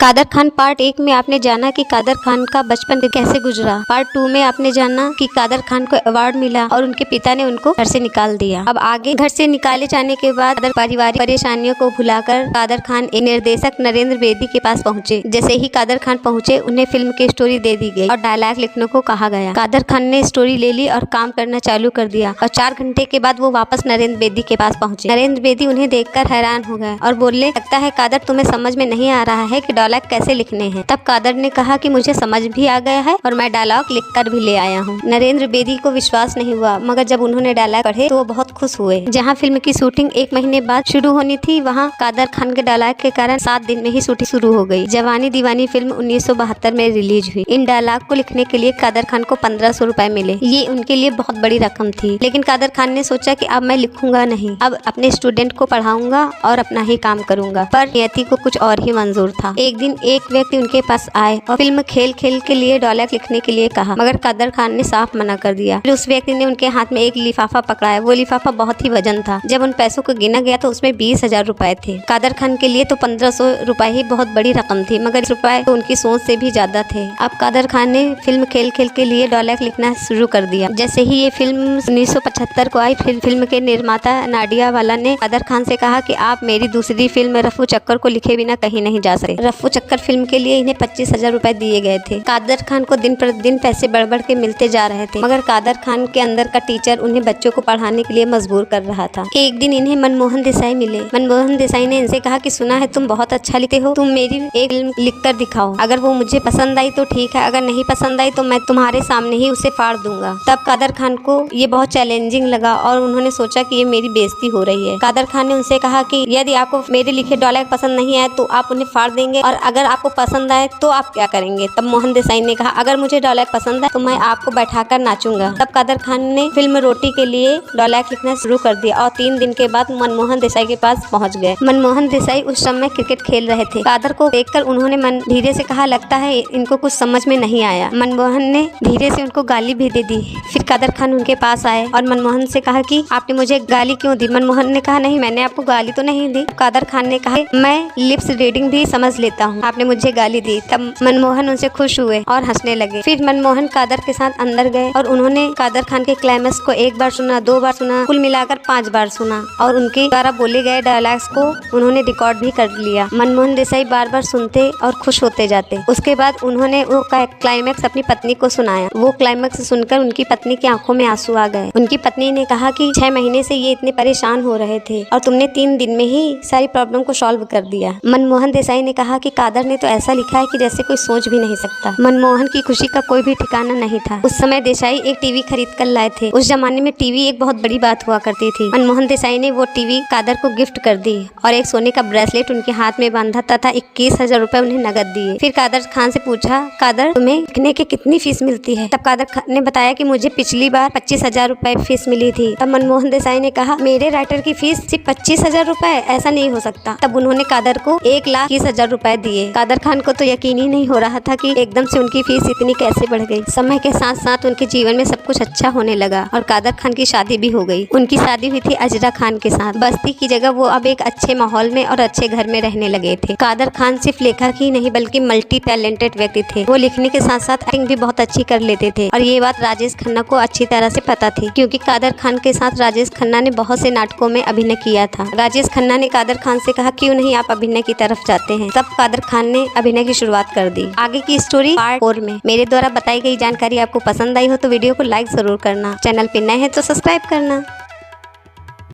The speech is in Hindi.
कादर खान पार्ट 1 में आपने जाना कि कादर खान का बचपन कैसे गुजरा। पार्ट 2 में आपने जाना कि कादर खान को अवार्ड मिला और उनके पिता ने उनको घर से निकाल दिया। अब आगे घर से निकाले जाने के बाद पारिवारिक परेशानियों को भुलाकर कादर खान एक निर्देशक नरेंद्र बेदी के पास पहुंचे। जैसे ही कादर खान पहुंचे उन्हें फिल्म की स्टोरी दे दी गई और डायलॉग लिखने को कहा गया। कादर खान ने स्टोरी ले ली और काम करना चालू कर दिया और 4 घंटे के बाद वो वापस नरेंद्र बेदी के पास पहुंचे। नरेंद्र बेदी उन्हें देखकर हैरान हो गए और बोलने लगता है कादर तुम्हें समझ में नहीं आ रहा है कि डायलॉग कैसे लिखने हैं। तब कादर ने कहा कि मुझे समझ भी आ गया है और मैं डायलॉग लिखकर भी ले आया हूँ। नरेंद्र बेदी को विश्वास नहीं हुआ, मगर जब उन्होंने डायलॉग पढ़े तो वो बहुत खुश हुए। जहाँ फिल्म की शूटिंग 1 महीने बाद शुरू होनी थी, वहाँ कादर खान के डायलॉग के कारण 7 दिन में ही शूटिंग शुरू हो गई। जवानी दीवानी फिल्म 1972 में रिलीज हुई। इन डायलॉग को लिखने के लिए कादर खान को 1500 रुपए मिले। ये उनके लिए बहुत बड़ी रकम थी, लेकिन कादर खान ने सोचा कि अब मैं लिखूंगा नहीं, अब अपने स्टूडेंट को पढ़ाऊंगा और अपना ही काम करूंगा। पर नियति को कुछ और ही मंजूर था। एक दिन एक व्यक्ति उनके पास आए और फिल्म खेल खेल के लिए डायलॉग लिखने के लिए कहा, मगर कादर खान ने साफ मना कर दिया। फिर उस व्यक्ति ने उनके हाथ में एक लिफाफा पकड़ाया। वो लिफाफा बहुत ही वजन था। जब उन पैसों को गिना गया तो उसमें 20,000 रुपए थे। कादर खान के लिए तो 1500 रुपए ही बहुत बड़ी रकम थी, मगर इस रुपए तो उनकी सोच से भी ज्यादा थे। अब कादर खान ने फिल्म खेल खेल के लिए डायलॉग लिखना शुरू कर दिया। जैसे ही ये फिल्म 1975 को आई, फिर फिल्म के निर्माता नाडिया वाला ने कादर खान से कहा कि आप मेरी दूसरी फिल्म रफू चक्कर को लिखे बिना कहीं नहीं जा सकते। रफू चक्कर फिल्म के लिए इन्हें 25,000 रुपए दिए गए थे। कादर खान को दिन प्रतिदिन पैसे बढ़ बढ़ के मिलते जा रहे थे, मगर कादर खान के अंदर का टीचर उन्हें बच्चों को पढ़ाने के लिए मजबूर कर रहा था। एक दिन इन्हें मनमोहन देसाई मिले। मनमोहन देसाई ने इनसे कहा कि सुना है तुम बहुत अच्छा लिखते हो, तुम मेरी एक फिल्म लिख कर दिखाओ। अगर वो मुझे पसंद आई तो ठीक है, अगर नहीं पसंद आई तो मैं तुम्हारे सामने ही उसे फाड़ दूंगा। तब कादर खान को ये बहुत चैलेंजिंग लगा और उन्होंने सोचा कि ये मेरी बेइज्जती हो रही है। कादर खान ने उनसे कहा कि यदि आपको मेरे लिखे डायलॉग पसंद नहीं आए तो आप उन्हें फाड़ देंगे, और अगर आपको पसंद आए तो आप क्या करेंगे। तब मोहन देसाई ने कहा, अगर मुझे डायलॉग पसंद है तो मैं आपको बैठाकर नाचूंगा। तब कादर खान ने फिल्म रोटी के लिए डायलॉग लिखना शुरू कर दिया और 3 दिन के बाद मनमोहन देसाई के पास पहुंच गए। मनमोहन देसाई उस समय क्रिकेट खेल रहे थे। कादर को देखकर उन्होंने धीरे से कहा, लगता है इनको कुछ समझ में नहीं आया। मनमोहन ने धीरे से उनको गाली भी दे दी। फिर कादर खान उनके पास आए और मनमोहन से कहा कि आपने मुझे गाली क्यों दी। मनमोहन ने कहा, नहीं मैंने आपको गाली तो नहीं दी। कादर खान ने कहा, मैं लिप्स रीडिंग भी समझ लेता हूँ, आपने मुझे गाली दी। तब मनमोहन उनसे खुश हुए और हंसने लगे। फिर मनमोहन कादर के साथ अंदर गए और उन्होंने कादर खान के क्लाइमेक्स को 1 बार सुना, 2 बार सुना, कुल मिलाकर 5 बार सुना और उनके द्वारा बोले गए डायलॉग्स को उन्होंने रिकॉर्ड भी कर लिया। मनमोहन देसाई बार बार सुनते और खुश होते जाते। उसके बाद उन्होंने वो क्लाइमेक्स अपनी पत्नी को सुनाया। वो क्लाइमेक्स सुनकर उनकी पत्नी की आंखों में आंसू आ गए। उनकी पत्नी ने कहा कि 6 महीने से ये इतने परेशान हो रहे थे और तुमने 3 दिन में ही सारी प्रॉब्लम को सॉल्व कर दिया। मनमोहन देसाई ने कहा कि कादर ने तो ऐसा लिखा है कि जैसे कोई सोच भी नहीं सकता। मनमोहन की खुशी का कोई भी ठिकाना नहीं था। उस समय देसाई एक टीवी खरीद कर लाए थे। उस जमाने में टीवी एक बहुत बड़ी बात हुआ करती थी। मनमोहन देसाई ने वो टीवी कादर को गिफ्ट कर दी और एक सोने का ब्रेसलेट उनके हाथ में बांधा तथा 21,000 रुपए उन्हें नगद दिए। फिर कादर खान से पूछा, कादर तुम्हें लिखने की कितनी फीस मिलती है। तब कादर खान ने बताया कि मुझे पिछली बार 25,000 रुपए फीस मिली थी। तब मनमोहन देसाई ने कहा, मेरे राइटर की फीस सिर्फ 25,000 रुपए, ऐसा नहीं हो सकता। तब उन्होंने कादर को 1,20,000 रुपए दिए। कादर खान को तो यकीन ही नहीं हो रहा था कि एकदम से उनकी फीस इतनी कैसे बढ़ गई। समय के साथ साथ उनके जीवन में सब कुछ अच्छा होने लगा और कादर खान की शादी भी हो गई। उनकी शादी हुई थी अजरा खान के साथ। बस्ती की जगह वो अब एक अच्छे माहौल में और अच्छे घर में रहने लगे थे। कादर खान सिर्फ लेखक ही नहीं बल्कि मल्टी टैलेंटेड व्यक्ति थे। वो लिखने के साथ साथ एक्टिंग भी बहुत अच्छी कर लेते थे और ये बात राजेश खन्ना को अच्छी तरह से पता थी, क्योंकि कादर खान के साथ राजेश खन्ना ने बहुत से नाटकों में अभिनय किया था। राजेश खन्ना ने कादर खान से कहा, क्यों नहीं आप अभिनय की तरफ जाते हैं। तब कादर खान ने अभिनय की शुरुआत कर दी। आगे की स्टोरी पार्ट 4 में। मेरे द्वारा बताई गई जानकारी आपको पसंद आई हो तो वीडियो को लाइक जरूर करना। चैनल पे नए हैं तो सब्सक्राइब करना।